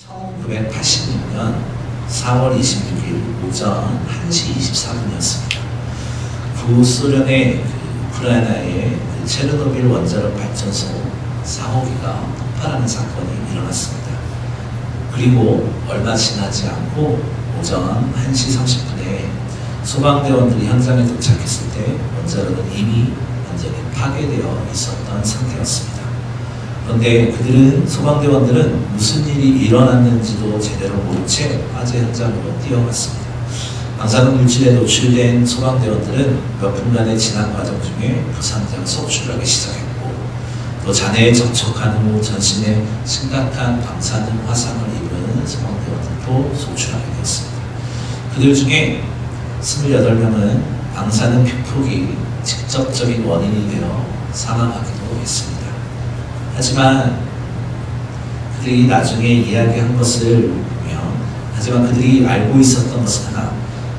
1986년 4월 26일 오전 1시 24분이었습니다. 구소련의 우크라이나의 체르노빌 원자력 발전소 4호기가 폭발하는 사건이 일어났습니다. 그리고 얼마 지나지 않고 오전 1시 30분에 소방대원들이 현장에 도착했을 때 원자력은 이미 완전히 파괴되어 있었던 상태였습니다. 그런데 소방대원들은 무슨 일이 일어났는지도 제대로 모른 채 화재 현장으로 뛰어갔습니다. 방사능 물질에 노출된 소방대원들은 몇 분간의 진학 과정 중에 부상자 속출하기 시작했고, 또 잔해에 접촉한 후 전신에 심각한 방사능 화상을 입은 소방대원들도 속출하게 되었습니다. 그들 중에 28명은 방사능 피폭이 직접적인 원인이 되어 사망하기도 했습니다. 하지만 그들이 나중에 이야기한 것을 보면, 하지만 그들이 알고 있었던 것은 하나,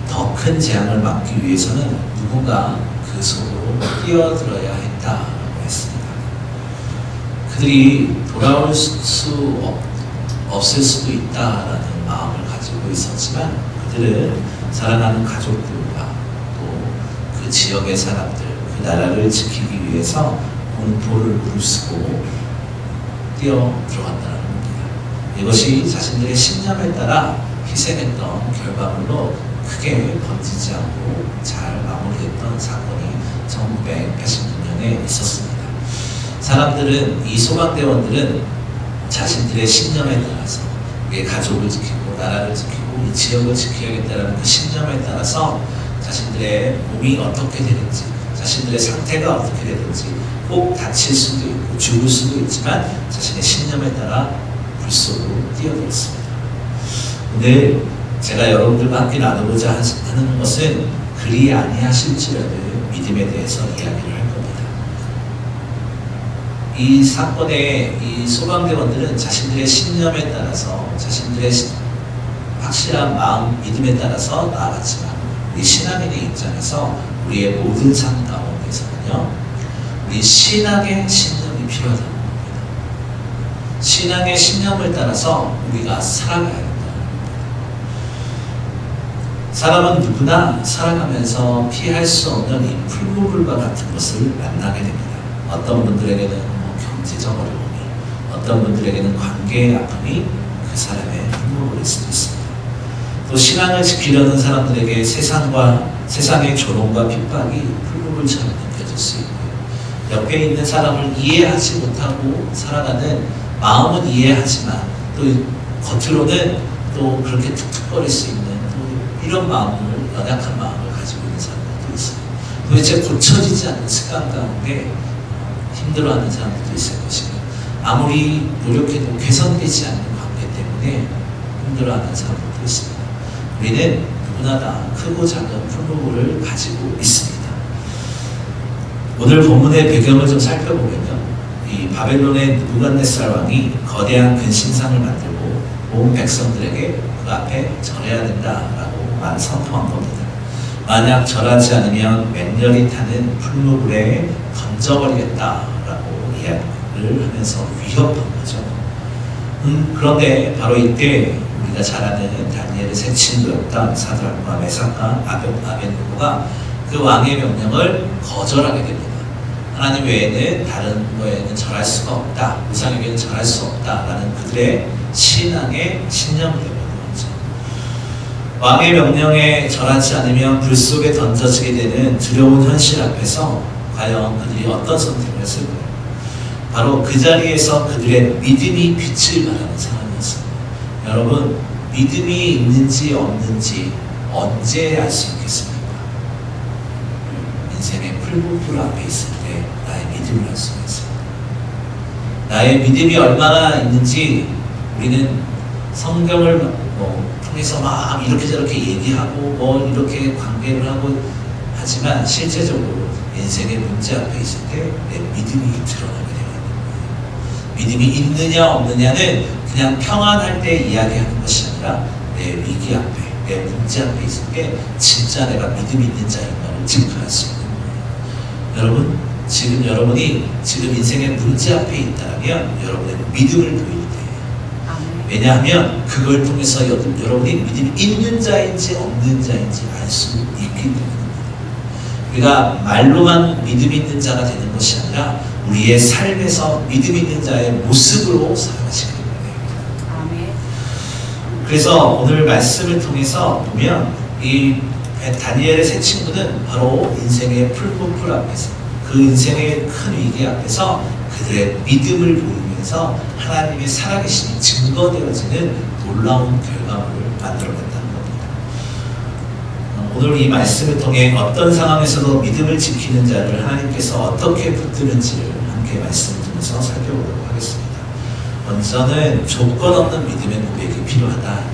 더 큰 재앙을 막기 위해서는 누군가 그 속으로 뛰어들어야 했다고 했습니다. 그들이 돌아올 없을 수도 있다라는 마음을 가지고 있었지만, 그들은 사랑하는 가족들과 또 그 지역의 사람들, 그 나라를 지키기 위해서 공포를 무릅쓰고 뛰어 들어간다는 겁니다. 이것이 자신들의 신념에 따라 희생했던 결과물로 크게 번지지 않고 잘 마무리됐던 사건이 1986년에 있었습니다. 사람들은, 이 소방대원들은 자신들의 신념에 따라서 우리의 가족을 지키고 나라를 지키고 이 지역을 지켜야겠다는 그 신념에 따라서 자신들의 몸이 어떻게 되는지, 자신들의 상태가 어떻게 되는지, 꼭 다칠 수도 있고 죽을 수도 있지만 자신의 신념에 따라 불속으로 뛰어들었습니다. 오늘 제가 여러분들과 함께 나누고자 하는 것은 그리 아니하실지라도 믿음에 대해서 이야기를 할 겁니다. 이 사건의 이 소방대원들은 자신들의 신념에 따라서, 자신들의 확실한 마음, 믿음에 따라서 나아갔지만, 우리 신앙인의 입장에서 우리의 모든 삶 가운데서는요, 우리 신앙의 신념이 필요하다는 겁니다. 신앙의 신념을 따라서 우리가 살아가야 된다. 사람은 누구나 살아가면서 피할 수 없는 이 풀무불과 같은 것을 만나게 됩니다. 어떤 분들에게는 경제적 어려움이, 어떤 분들에게는 관계의 아픔이 그 사람의 풀무불일 수도 있습니다. 또 신앙을 지키려는 사람들에게 세상의 조롱과 핍박이 풀무불처럼 느껴질 수 있고요. 옆에 있는 사람을 이해하지 못하고 살아가는 마음은 이해하지만 또 겉으로는 또 그렇게 툭툭거릴 수 있는 이런 마음을, 연약한 마음을 가지고 있는 사람들도 있어요. 도대체 고쳐지지 않는 습관 가운데 힘들어하는 사람들도 있을 것이고, 아무리 노력해도 개선되지 않는 관계 때문에 힘들어하는 사람들도 있습니다. 우리는 누구나 다 크고 작은 풀무불을 가지고 있습니다. 오늘 본문의 배경을 좀 살펴보면요, 이 바벨론의 느부갓네살 왕이 거대한 근신상을 만들고 온 백성들에게 그 앞에 절해야 된다라고 선포한 겁니다. 만약 절하지 않으면 맹렬히 타는 풀무불에 던져버리겠다라고 이야기를 하면서 위협한 거죠. 그런데 바로 이때 우리가 잘 아는 다니엘의 세 친구였던 사드락과 메삭과 아벳느고가 그 왕의 명령을 거절하게 됩니다. 하나님 외에는 다른 거에는 절할 수가 없다, 우상에게는 절할 수 없다라는 그들의 신앙의 신념을 해버린 거죠. 왕의 명령에 절하지 않으면 불 속에 던져지게 되는 두려운 현실 앞에서 과연 그들이 어떤 선택을 했을까요? 바로 그 자리에서 그들의 믿음이 빛을 발하는 상황이었습니다. 여러분, 믿음이 있는지 없는지 언제 알 수 있겠습니까? 인생의 풀무불 앞에 있을 때 나의 믿음을 알 수가 있습니다. 나의 믿음이 얼마나 있는지 우리는 성경을 통해서 막 이렇게 저렇게 얘기하고 이렇게 관계를 하고 하지만, 실제적으로 인생의 문제 앞에 있을 때 내 믿음이 드러나게 되는 거예요. 믿음이 있느냐 없느냐는 그냥 평안할 때 이야기하는 것이 아니라 내 위기 앞에, 내 문제 앞에 있을 때 진짜 내가 믿음이 있는 자인가를 증거할 수 있는 거예요. 여러분, 지금 여러분이 지금 인생의 문제 앞에 있다면 여러분의 믿음을 보일 때, 왜냐하면 그걸 통해서 여러분이 믿음이 있는 자인지 없는 자인지 알 수 있기 때문입니다. 우리가 말로만 믿음 있는 자가 되는 것이 아니라 우리의 삶에서 믿음 있는 자의 모습으로 살아가시기 바랍니다. 그래서 오늘 말씀을 통해서 보면 이 다니엘의 세 친구는 바로 인생의 풀무불 앞에서 그 인생의 큰 위기 앞에서 그들의 믿음을 보이면서 하나님의 살아계심이 증거되어지는 놀라운 결과물을 만들어낸다는 겁니다. 오늘 이 말씀을 통해 어떤 상황에서도 믿음을 지키는 자를 하나님께서 어떻게 붙드는지를 함께 말씀을 통해서 살펴보도록 하겠습니다. 먼저는 조건 없는 믿음의 고백이 필요하다.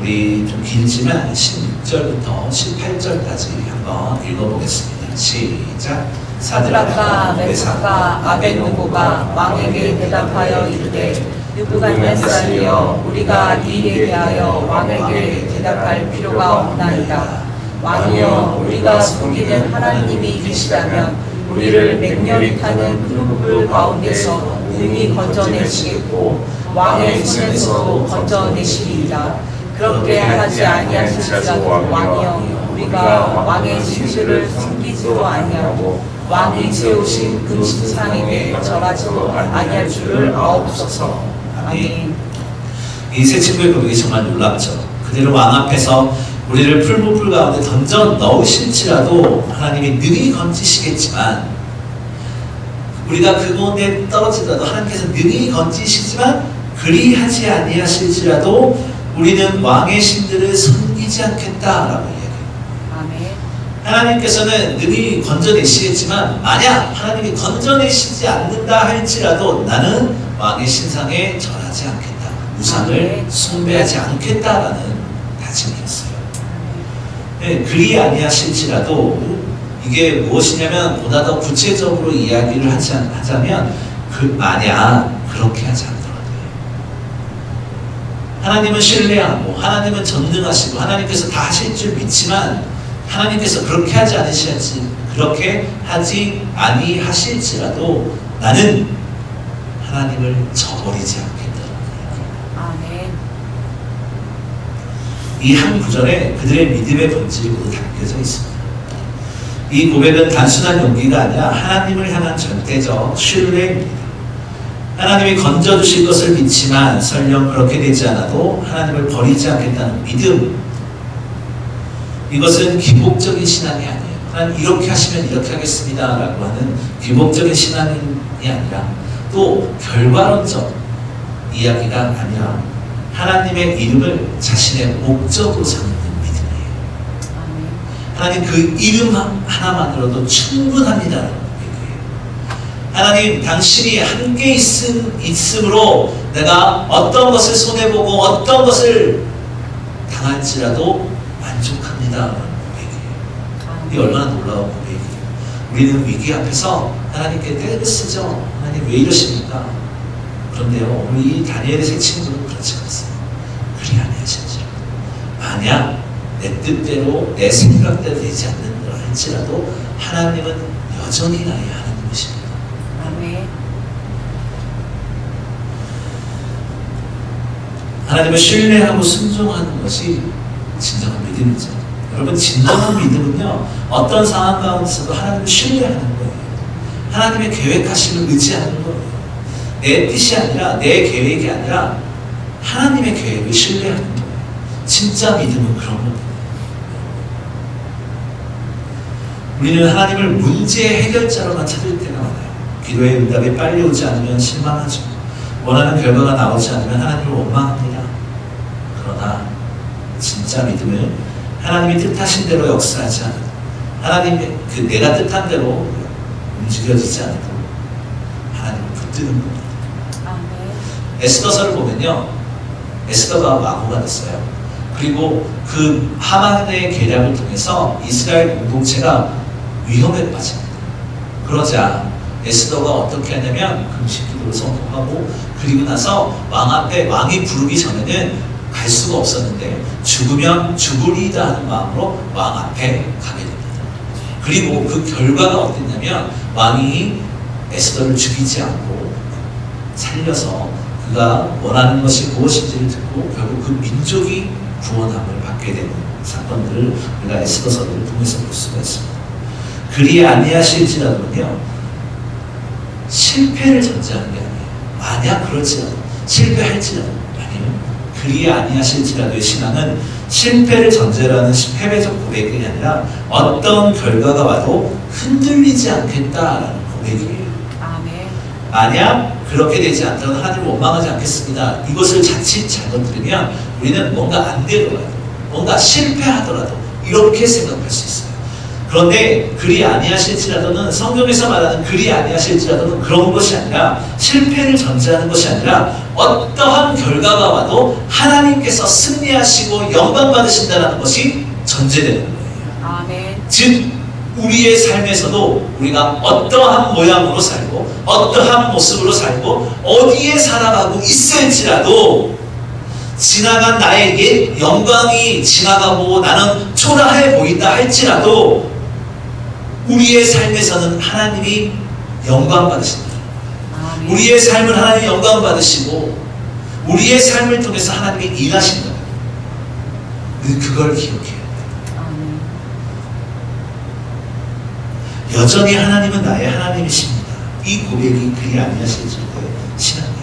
우리 좀 길지만 16절부터 18절까지 한번 읽어보겠습니다. 시작. 사드락과 메삭과 아벳느고가 왕에게 대답하여 이르되 느부갓네살이여 우리가 네게 대하여 왕에게 대답할 필요가 없나이다. 왕이여 우리가 섬기는 하나님이 계시다면 우리를 맹렬히 타는 풀무불 가운데서 능히 건져내시겠고 왕의 손에서도 건져내시리이다. 그렇게 하지 아니하실지라도 왕이여 우리가 왕의 신들을 섬기지도 아니하고 왕이 세우신 그 신상에게 절하지도 아니할 줄을 아옵소서. 아멘. 이 세 친구의 고백이 정말 놀랍죠. 그대로 왕 앞에서 우리를 풀무불 가운데 던져 넣으실지라도 하나님이 능히 건지시겠지만 우리가 그 가운데 떨어지더라도 하나님께서 능히 건지시지만 그리하지 아니하실지라도 우리는 왕의 신들을 섬기지 않겠다라고 이야기해요. 하나님께서는 능히 건져내시겠지만 만약 하나님이 건져내시지 않는다 할지라도 나는 왕의 신상에 절하지 않겠다. 우상을 숭배하지 않겠다라는 다짐이었어요. 네, 그리 아니하실지라도 이게 무엇이냐면 보다 더 구체적으로 이야기를 하자면 만약 그렇게 하지 않더라도 하나님은 신뢰하고 하나님은 전능하시고 하나님께서 다 하실 줄 믿지만 하나님께서 그렇게 하지 않으실지 그렇게 하지 아니하실지라도 나는 하나님을 저버리지 않겠다. 아멘. 이 한 구절에 그들의 믿음의 본질이 모두 담겨져 있습니다. 이 고백은 단순한 용기가 아니라 하나님을 향한 절대적 신뢰입니다. 하나님이 건져주실 것을 믿지만 설령 그렇게 되지 않아도 하나님을 버리지 않겠다는 믿음. 이것은 기복적인 신앙이 아니에요. 하나님 이렇게 하시면 이렇게 하겠습니다 라고 하는 기복적인 신앙이 아니라 또 결과론적 이야기가 아니라 하나님의 이름을 자신의 목적으로 삼는 믿음이에요. 하나님 그 이름 하나만으로도 충분합니다. 하나님 당신이 함께 있음으로 내가 어떤 것을 손해보고 어떤 것을 당할지라도 만족합니다. 라는 고백이에요. 이게 얼마나 놀라운 고백이에요. 우리는 위기 앞에서 하나님께 떼를 쓰죠. 하나님 왜 이러십니까? 그런데요 오늘 이 다니엘의 세 친구는 그렇지 않습니다. 그리 아니하실지라도 만약 내 뜻대로 내 생각대로 되지 않는다 할지라도 하나님은 여전히 나의 하나님이십니다. 하나님을 신뢰하고 순종하는 것이 진정한 믿음이죠. 여러분 진정한 믿음은요 어떤 상황 가운데서도 하나님을 신뢰하는 거예요. 하나님의 계획하심을 의지하는 거예요. 내 뜻이 아니라 내 계획이 아니라 하나님의 계획을 신뢰하는 거예요. 진짜 믿음은 그런 겁니다. 우리는 하나님을 문제의 해결자로만 찾을 때가 많아요. 기도의 응답이 빨리 오지 않으면 실망하죠. 원하는 결과가 나오지 않으면 하나님을 원망합니다. 그러나 진짜 믿음은 하나님이 뜻하신 대로 역사하지 않아도 하나님의 내가 뜻한 대로 움직여지지 않아도 하나님을 붙드는 겁니다. 에스더서를 보면요 에스더가 왕후가 됐어요. 그리고 그 하만의 계략을 통해서 이스라엘 공동체가 위험에 빠집니다. 그러자 에스더가 어떻게 하냐면 금식기도를 선포하고 그리고 나서 왕 앞에 왕이 부르기 전에는 갈 수가 없었는데 죽으면 죽으리다 하는 마음으로 왕 앞에 가게 됩니다. 그리고 그 결과가 어땠냐면 왕이 에스더를 죽이지 않고 살려서 그가 원하는 것이 무엇인지를 듣고 결국 그 민족이 구원함을 받게 되는 사건들을 우리가 에스더서를 통해서 볼 수가 있습니다. 그리 아니하실지라도는요, 실패를 전제하는 게 아니에요. 만약 그럴지라도, 실패할지라도, 아니면 그리 아니하실지라도의 신앙은 실패를 전제로 하는 패배적 고백이 아니라 어떤 결과가 와도 흔들리지 않겠다라는 고백이에요. 아멘. 만약 그렇게 되지 않더라도 하나님을 원망하지 않겠습니다. 이것을 자칫 잘못 들으면 우리는 뭔가 안 되더라도, 뭔가 실패하더라도 이렇게 생각할 수 있어요. 그런데 그리 아니하실지라도는, 성경에서 말하는 그리 아니하실지라도는 그런 것이 아니라, 실패를 전제하는 것이 아니라 어떠한 결과가 와도 하나님께서 승리하시고 영광 받으신다는 것이 전제되는 거예요. 아멘. 즉 우리의 삶에서도 우리가 어떠한 모양으로 살고 어떠한 모습으로 살고 어디에 살아가고 있을지라도, 지나간 나의 옛 영광이 지나가고 나는 초라해 보인다 할지라도 우리의 삶에서는 하나님이 영광 받으신다. 아멘. 우리의 삶을 하나님이 영광 받으시고 우리의 삶을 통해서 하나님이 일하신다. 그걸 기억해야 돼요. 아멘. 여전히 하나님은 나의 하나님이십니다. 이 고백이 그리 아니하실지라도의 신앙이에요.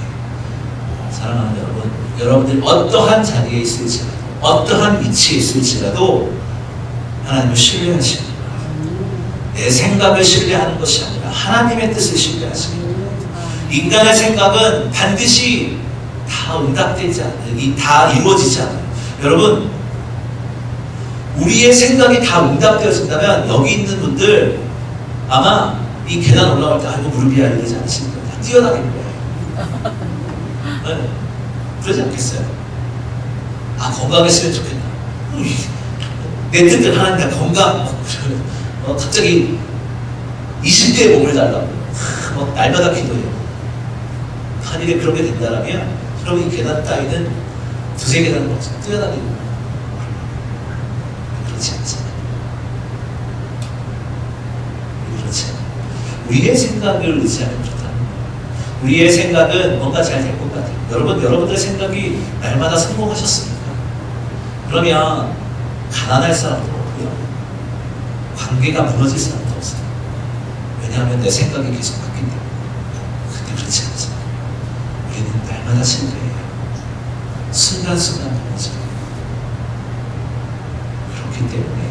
사랑하는 여러분, 여러분들 어떠한 자리에 있을지라도, 어떠한 위치에 있을지라도 하나님을 신뢰하십니다. 내 생각을 신뢰하는 것이 아니라 하나님의 뜻을 신뢰하십니다. 인간의 생각은 반드시 다 응답되지 않아요. 다 이루어지지 않아요. 여러분, 우리의 생각이 다 응답되어진다면 여기 있는 분들 아마 이 계단 올라갈 때 아이고 무릎이야 이러지 않으실 거예요. 다 뛰어다닐 거예요. 네. 그러지 않겠어요? 아, 건강했으면 좋겠다. 내 뜻대로 하나님 나 건강. 갑자기 20대의 몸을 달라고 날마다 기도해요. 만일에 그렇게 된다면 그럼 이 계단 따위는 두세 계단을 넘어서 뛰어다니고. 그렇지 않잖아요. 그렇지 않아요. 우리의 생각을 의지하면 좋다. 우리의 생각은 뭔가 잘 될 것 같아요. 여러분들의 생각이 날마다 성공하셨습니까? 그러면 가난할 사람도 없고요, 관계가 무너질 사람도 없어요. 왜냐하면 내 생각이 계속 바뀐다. 근데 그렇지 않잖아요. 우리는 날마다 실패해요. 순간순간 넘어져요. 그렇기 때문에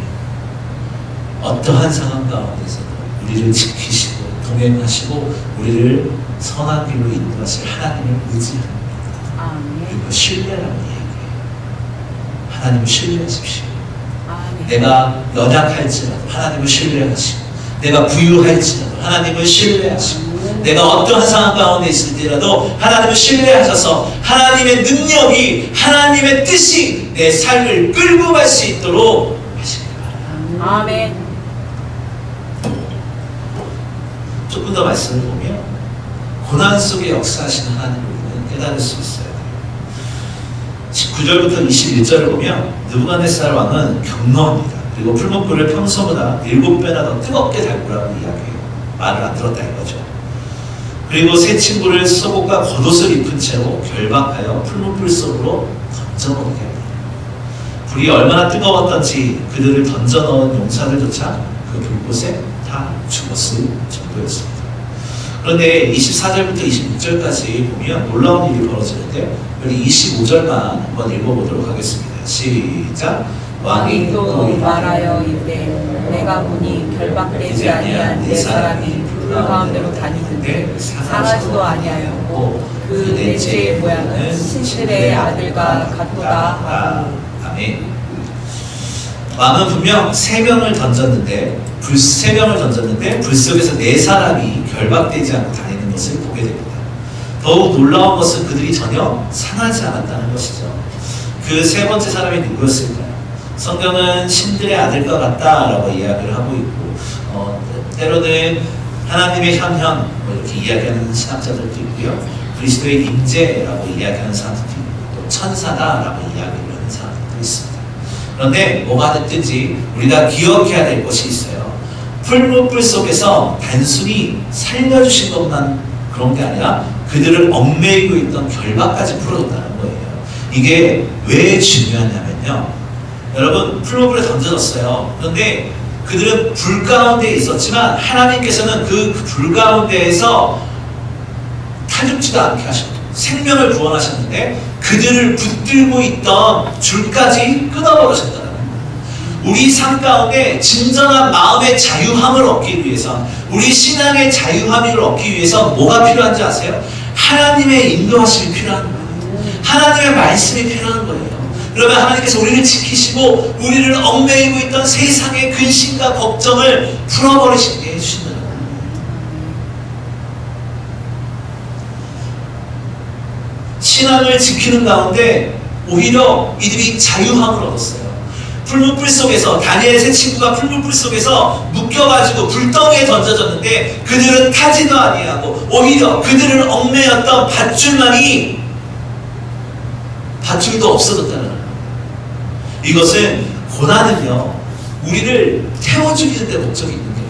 어떠한 상황 가운데서도 우리를 지키시고 동행하시고 우리를 선한 길로 인도하실 하나님을 의지합니다. 그리고 신뢰라고 얘기해요. 하나님을 신뢰하십시오. 아멘. 내가 연약할지라도 하나님을 신뢰하시고, 내가 부유할지라도 하나님을 신뢰하시고, 내가 어떠한 상황 가운데 있을지라도 하나님을 신뢰하셔서 하나님의 능력이, 하나님의 뜻이 내 삶을 끌고 갈 수 있도록 하시기 바랍니다. 아멘. 조금 더 말씀을 보면 고난 속에 역사하시는 하나님을 우리는 깨달을 수 있어요. 19절부터 21절을 보면 느부갓네살 왕은 경노합니다. 그리고 풀무불을 평소보다 7배나 더 뜨겁게 달구라고 이야기해요. 말을 안 들었다 이거죠. 그리고 새 친구를 속옷과 겉옷을 입은 채로 결박하여 풀무불 속으로 던져놓게 합니다. 불이 얼마나 뜨거웠던지 그들을 던져넣은 용사들조차 그 불꽃에 다 죽었을 정도였습니다. 그런데 24절부터 26절까지 보면 놀라운 일이 벌어지는데, 여기 25절만 한번 읽어보도록 하겠습니다. 시작. 왕이 또 말하여 이르되 내가 보니 결박되지 아니한 네 사람이 불 가운데로 다니는데 상하지도 아니하였고 그 넷째의 모양은 신실의 아들과 같도다. 아멘. 왕은 분명 3명을 던졌는데 불 속에서 4사람이 결박되지 않고 다니는 것을 보게 됩니다. 더욱 놀라운 것은 그들이 전혀 상하지 않았다는 것이죠. 그 세 번째 사람이 누구였을까요? 성경은 신들의 아들과 같다라고 이야기를 하고 있고, 때로는 하나님의 현현 이렇게 이야기하는 신학자들도 있고요, 그리스도의 임재라고 이야기하는 사람들도 있고, 또 천사다라고 이야기를 하는 사람들도 있습니다. 그런데 뭐가 됐든지 우리가 기억해야 될 것이 있어요. 풀무불 속에서 단순히 살려주신 것만 그런 게 아니라 그들을 얽매이고 있던 결박까지 풀어줬다는 거예요. 이게 왜 중요하냐면요. 여러분, 풀무불에 던져졌어요. 그런데 그들은 불 가운데 있었지만 하나님께서는 그 불 가운데에서 타죽지도 않게 하셨고 생명을 구원하셨는데 그들을 붙들고 있던 줄까지 끊어버리셨다는 거예요. 우리 삶 가운데 진정한 마음의 자유함을 얻기 위해서, 우리 신앙의 자유함을 얻기 위해서 뭐가 필요한지 아세요? 하나님의 인도하심이 필요한 거예요. 하나님의 말씀이 필요한 거예요. 그러면 하나님께서 우리를 지키시고 우리를 얽매이고 있던 세상의 근심과 걱정을 풀어버리시게 해주신다는 거예요. 신앙을 지키는 가운데 오히려 이들이 자유함을 얻었어요. 풀무불 속에서, 다니엘의 세 친구가 풀무불 속에서 묶여가지고 불덩이에 던져졌는데 그들은 타지도 아니하고 오히려 그들을 얽매였던 밧줄만이 밧줄도 없어졌다는 거예요. 이것은 고난은요 우리를 태워 죽이는 데 목적이 있는 거예요.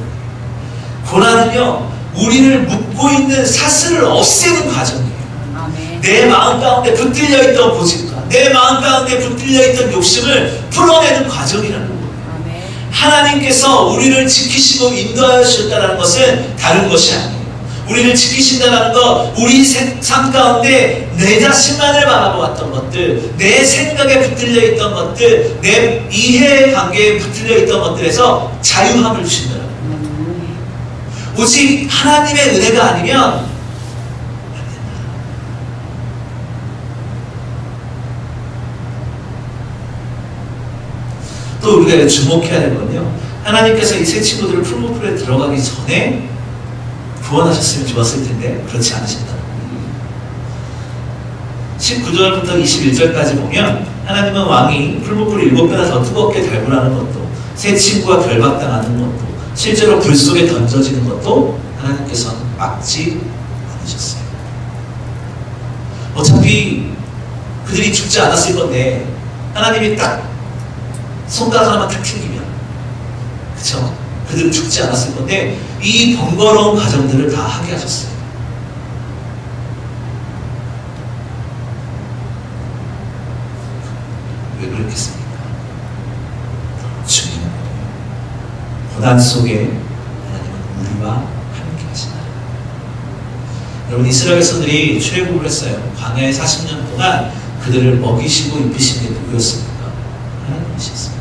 고난은요 우리를 묶고 있는 사슬을 없애는 과정이에요. 아멘. 내 마음 가운데 붙들려 있던 고집과 내 마음 가운데 붙들려 있던 욕심을 풀어내는 과정이라는 거예요. 아멘. 하나님께서 우리를 지키시고 인도하여 주셨다는 것은 다른 것이 아니에요. 우리를 지키신다는 것, 우리 삶 가운데 내 자신만을 바라보았던 것들, 내 생각에 붙들려 있던 것들, 내 이해의 관계에 붙들려 있던 것들에서 자유함을 주신다는 거예요. 오직 하나님의 은혜가 아니면 안 된다. 또 우리가 주목해야 될 건요, 하나님께서 이 세 친구들을 풀무불에 들어가기 전에 구원하셨으면 좋았을 텐데 그렇지 않으셨다. 19절부터 21절까지 보면 하나님은 왕이 풀무불을 7배나 더 뜨겁게 달구라는 것도, 세 친구가 결박당하는 것도, 실제로 불 속에 던져지는 것도 하나님께서는 막지 않으셨어요. 어차피 그들이 죽지 않았을 건데 하나님이 딱 손가락 하나만 탁 튕기면, 그쵸? 그들은 죽지 않았을 건데 이 번거로운 과정들을 다 하게 하셨어요. 왜 그렇겠습니까? 중요한 거예요. 고난 속에 하나님은 우리와 함께 하신다. 여러분, 이스라엘 백성들이 출애굽을 했어요. 광야에 40년 동안 그들을 먹이시고 입히신 게 누구였습니까? 하나님이셨습니다.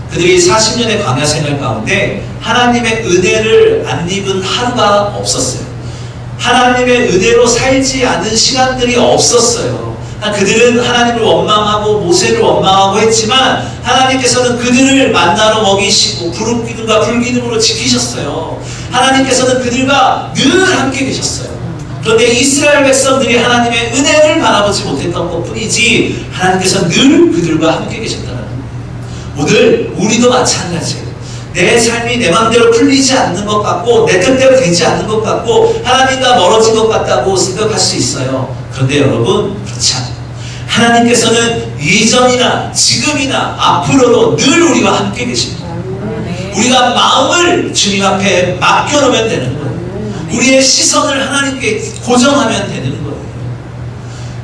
그들이 40년의 광야 생활 가운데 하나님의 은혜를 안 입은 하루가 없었어요. 하나님의 은혜로 살지 않은 시간들이 없었어요. 그들은 하나님을 원망하고 모세를 원망하고 했지만 하나님께서는 그들을 만나러 먹이시고 기둥과 불기둥으로 지키셨어요. 하나님께서는 그들과 늘 함께 계셨어요. 그런데 이스라엘 백성들이 하나님의 은혜를 바라보지 못했던 것뿐이지 하나님께서 늘 그들과 함께 계셨다는 거예요. 오늘 우리도 마찬가지예요. 내 삶이 내 마음대로 풀리지 않는 것 같고 내 뜻대로 되지 않는 것 같고 하나님과 멀어진 것 같다고 생각할 수 있어요. 그런데 여러분, 그렇지 않아요. 하나님께서는 이전이나 지금이나 앞으로도 늘 우리와 함께 계십니다. 우리가 마음을 주님 앞에 맡겨놓으면 되는 거예요. 우리의 시선을 하나님께 고정하면 되는 거예요.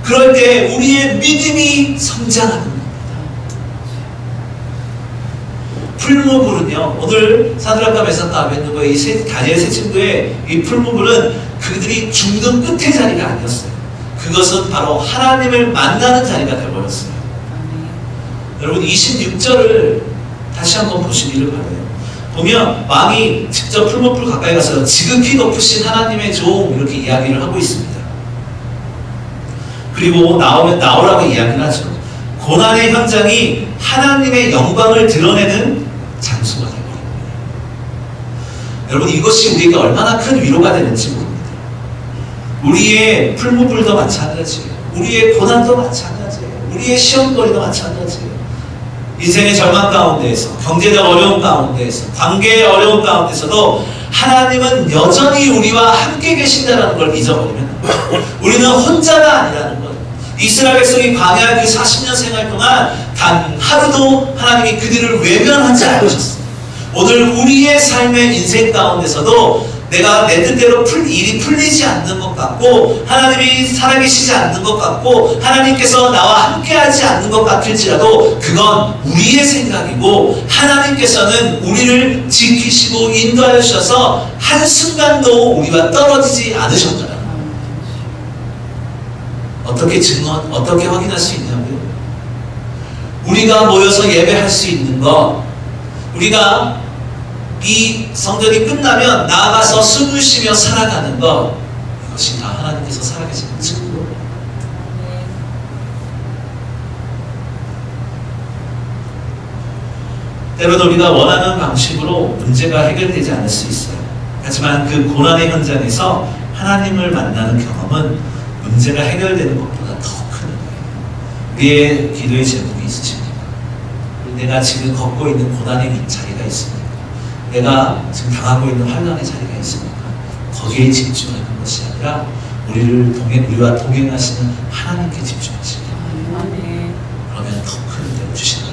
그럴 때 우리의 믿음이 성장하는 거예요. 풀무불은요, 오늘 사드락과 메삭과 아벳느고의 이 다니엘 세 친구의 이 풀무불은 그들이 죽는 끝의 자리가 아니었어요. 그것은 바로 하나님을 만나는 자리가 되어버렸어요. 여러분, 26절을 다시 한번 보시기를 바라요. 보면 왕이 직접 풀무불 가까이 가서 지극히 높으신 하나님의 종 이렇게 이야기를 하고 있습니다. 그리고 나오면 나오라고 이야기를 하죠. 고난의 현장이 하나님의 영광을 드러내는 장소가 되는 거예요. 여러분, 이것이 우리에게 얼마나 큰 위로가 되는지 모릅니다. 우리의 풀무불도 마찬가지예요. 우리의 고난도 마찬가지예요. 우리의 시험거리도 마찬가지예요. 인생의 절망 가운데에서, 경제적 어려움 가운데에서, 관계의 어려움 가운데서도 하나님은 여전히 우리와 함께 계신다는 걸 잊어버리면 우리는 혼자가 아니라는 거예요. 이스라엘 백성이 광야의 그 40년 생활 동안 단 하루도 하나님이 그들을 외면하지 않으셨어요. 오늘 우리의 삶의 인생 가운데서도 내가 내 뜻대로 일이 풀리지 않는 것 같고 하나님이 살아계시지 않는 것 같고 하나님께서 나와 함께하지 않는 것 같을지라도 그건 우리의 생각이고 하나님께서는 우리를 지키시고 인도하여 주셔서 한순간도 우리와 떨어지지 않으셨더라. 어떻게 확인할 수 있냐고요? 우리가 모여서 예배할 수 있는 것, 우리가 이 성전이 끝나면 나아가서 숨을 쉬며 살아가는 것, 이것이 다 하나님께서 살아계시는 증거. 때로는 우리가 원하는 방식으로 문제가 해결되지 않을 수 있어요. 하지만 그 고난의 현장에서 하나님을 만나는 경험은 문제가 해결되는 것보다 더 큰 거예요. 우리의 기도의 제목이 있으십니까? 내가 지금 걷고 있는 고난의 자리가 있습니까? 내가 지금 당하고 있는 환난의 자리가 있습니까? 거기에 집중하는 것이 아니라 우리와 동행하시는 하나님께 집중하시고 그러면 더 큰 은혜를 주신다.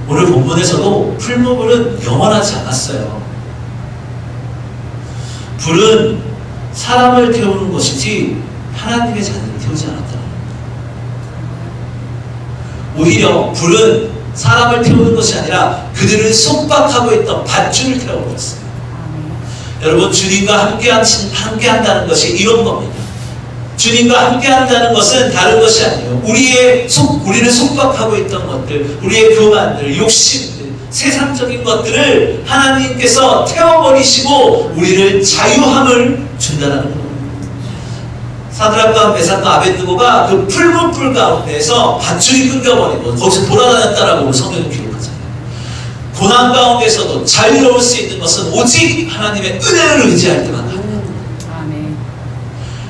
오늘 본문에서도 풀무불은 영원하지 않았어요. 불은 사람을 태우는 것이지 하나님의 자녀를 태우지 않았다. 오히려 불은 사람을 태우는 것이 아니라 그들을 속박하고 있던 밧줄을 태워버렸어요. 여러분, 주님과 함께한다는 것이 이런 겁니다. 주님과 함께한다는 것은 다른 것이 아니에요. 우리를 속박하고 있던 것들, 우리의 교만들, 욕심들, 세상적인 것들을 하나님께서 태워버리시고 우리를 자유함을 준다는 겁니다. 사드락과 메삭과 아벳느고가 그 풀문불 가운데에서 밧줄이 끊겨버리고 거기서 돌아다녔다라고 성경은 기록하잖아요. 고난 가운데서도 자유로울 수 있는 것은 오직 하나님의 은혜를 의지할 때만 가능합니다.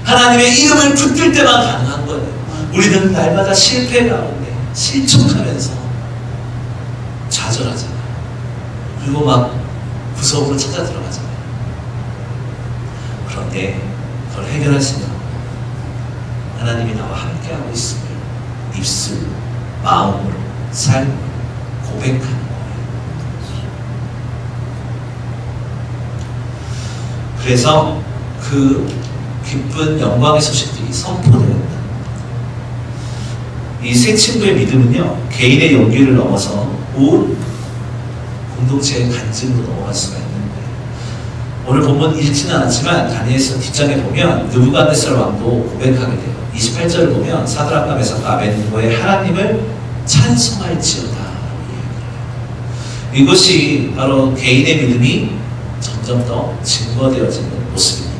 하나님의 이름을 붙들 때만 가능한 거예요. 우리는 날마다 실패 가운데 실족하면서 좌절하잖아요. 그리고 막 구석으로 찾아 들어가잖아요. 그런데 그걸 해결할 수 있는 하나님이 나와 함께하고 있음을 입술, 마음으로, 삶으로 고백하는 거예요. 그래서 그 기쁜 영광의 소식들이 선포되었다. 이 세 친구의 믿음은요, 개인의 용기를 넘어서 온 공동체의 간증으로 넘어갈 수가 있는 거예요. 오늘 본문 읽지는 않았지만 다니엘서 뒷장에 보면 느부갓네살 왕도 고백하게 돼요. 28절을 보면 사드락과 메삭과 아벳느고의 하나님을 찬송할지어다. 이것이 바로 개인의 믿음이 점점 더 증거되어지는 모습입니다.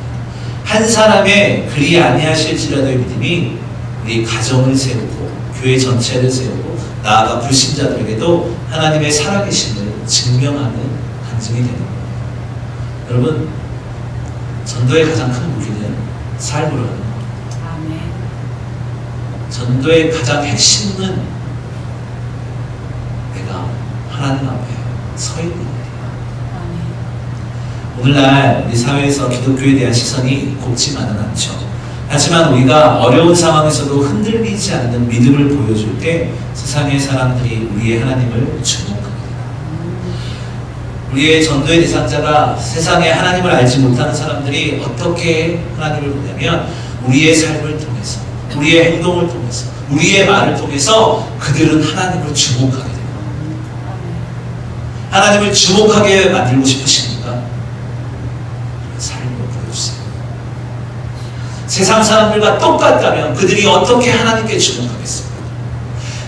한 사람의 그리 아니하실지라도의 믿음이 우리 가정을 세우고 교회 전체를 세우고 나아가 불신자들에게도 하나님의 살아계심을 증명하는 간증이 되는 겁니다. 여러분, 전도의 가장 큰 무기는 삶으로 하는 겁니다. 전도의 가장 핵심은 내가 하나님 앞에 서 있는 거예요. 오늘날 우리 사회에서 기독교에 대한 시선이 곱지만은 않죠. 하지만 우리가 어려운 상황에서도 흔들리지 않는 믿음을 보여줄 때 세상의 사람들이 우리의 하나님을 주목합니다. 우리의 전도의 대상자가 세상에 하나님을 알지 못하는 사람들이 어떻게 하나님을 보냐면 우리의 삶을 통해서, 우리의 행동을 통해서, 우리의 말을 통해서 그들은 하나님을 주목하게 됩니다. 하나님을 주목하게 만들고 싶으십니까? 삶을 보여주세요. 세상 사람들과 똑같다면 그들이 어떻게 하나님께 주목하겠습니까?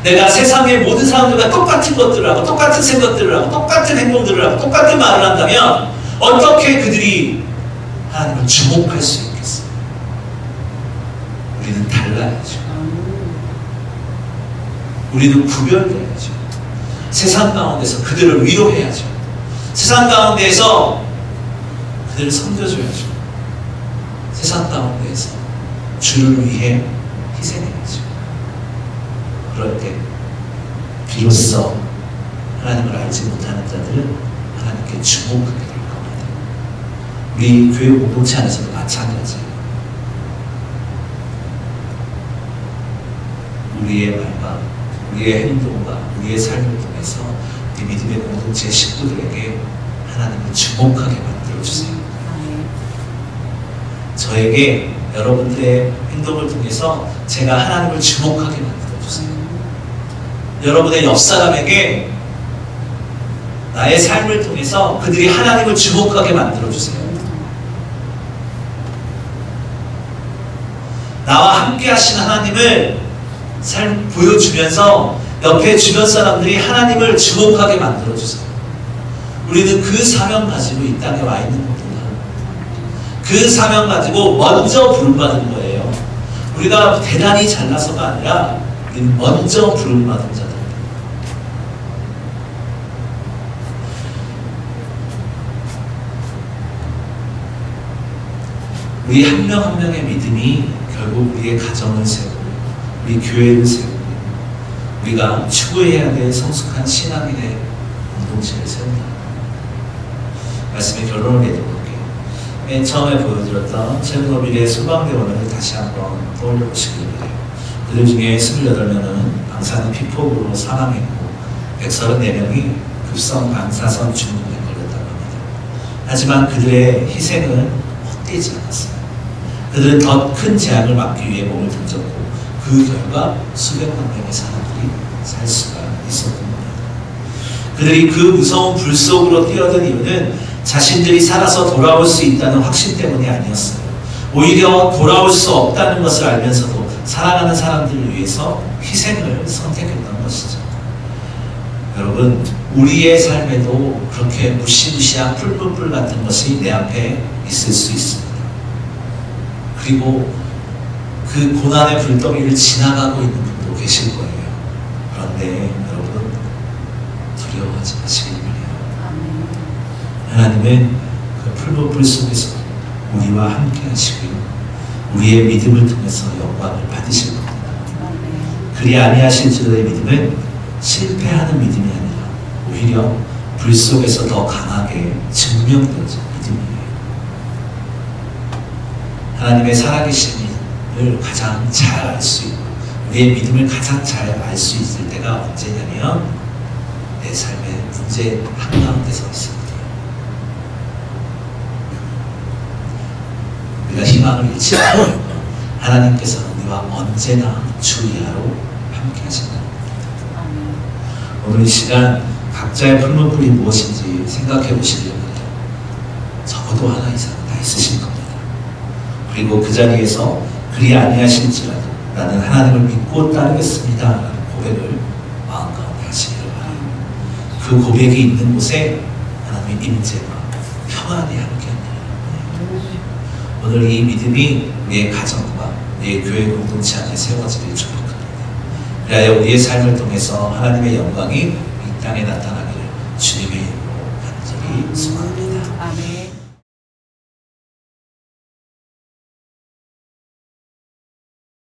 내가 세상의 모든 사람들과 똑같은 것들을 하고 똑같은 생각들을 하고 똑같은 행동들을 하고 똑같은 말을 한다면 어떻게 그들이 하나님을 주목할 수 있겠어요? 우리는 달라야죠. 우리는 구별돼야죠. 세상 가운데서 그들을 위로해야죠. 세상 가운데에서 그들을 섬겨줘야죠. 세상 가운데에서 주를 위해 희생해야죠. 그럴 때 비로소 하나님을 알지 못하는 자들은 하나님께 주목하게 될 겁니다. 우리 교회 공동체 안에서도 마찬가지예요. 우리의 말과 우리의 행동과 우리의 삶을 통해서 우리 믿음의 공동체 식구들에게 하나님을 주목하게 만듭니다. 주세요. 아멘. 저에게 여러분들의 행동을 통해서 제가 하나님을 주목하게 만들어 주세요. 여러분의 옆 사람에게 나의 삶을 통해서 그들이 하나님을 주목하게 만들어 주세요. 나와 함께 하신 하나님을 삶 보여주면서 옆에 주변 사람들이 하나님을 주목하게 만들어 주세요. 우리는 그 사명 가지고 이 땅에 와 있는 겁니다. 그 사명 가지고 먼저 부름받은 거예요. 우리가 대단히 잘나서가 아니라 우리는 먼저 부름받은 자들. 우리 한 명 한 명의 믿음이 결국 우리의 가정을 세우고 우리 교회를 세우고 우리가 추구해야 될 성숙한 신앙인의 공동체를 세운다. 말씀의 결론을 내려볼게요. 맨 처음에 보여드렸던 체르노빌의 소방대원을 다시 한번 떠올려보시길 바래요. 그들 중에 28명은 방사능 피폭으로 사망했고 134명이 급성 방사선 중독에 걸렸다고 합니다. 하지만 그들의 희생은 헛되지 않았어요. 그들은 더 큰 재앙을 막기 위해 몸을 던졌고 그 결과 수백만 명의 사람들이 살 수가 있었던 겁니다. 그들이 그 무서운 불 속으로 뛰어든 이유는 자신들이 살아서 돌아올 수 있다는 확신 때문이 아니었어요. 오히려 돌아올 수 없다는 것을 알면서도 사랑하는 사람들을 위해서 희생을 선택했던 것이죠. 여러분, 우리의 삶에도 그렇게 무시무시한 풀뿌불 같은 것이 내 앞에 있을 수 있습니다. 그리고 그 고난의 불덩이를 지나가고 있는 분도 계실 거예요. 그런데 여러분, 두려워하지 마시길 바라요. 하나님은 그 풀뿌불 속에서 우리와 함께 하시고요. 우리의 믿음을 통해서 영광을 받으실 겁니다. 그리 아니하실 줄의 믿음은 실패하는 믿음이 아니라 오히려 불 속에서 더 강하게 증명되어진 믿음이에요. 하나님의 살아계심을 가장 잘 알 수 있고 우리의 믿음을 가장 잘 알 수 있을 때가 언제냐면 내 삶의 문제 한가운데서 있을 때예요. 우리가 희망을 잃지 않고 하나님께서는 우리와 언제나 주 이하로 함께 하신다는 겁니다. 오늘 이 시간 각자의 풀무불이 무엇인지 생각해 보시길 바랍니다. 적어도 하나 이상 다 있으실 겁니다. 그리고 그 자리에서 그리 아니하실지라도 나는 하나님을 믿고 따르겠습니다 라는 고백을 마음 가운데 하시기를 바라요. 그 고백이 있는 곳에 하나님의 임재와 평안이 함께합니다. 오늘 이 믿음이 우리의 가정과 우리의 교회 공동체 안에 세워지길 축복합니다. 그리하여 우리의 삶을 통해서 하나님의 영광이 이 땅에 나타나기를 주님의 이름으로 간절히 소망합니다. 아멘.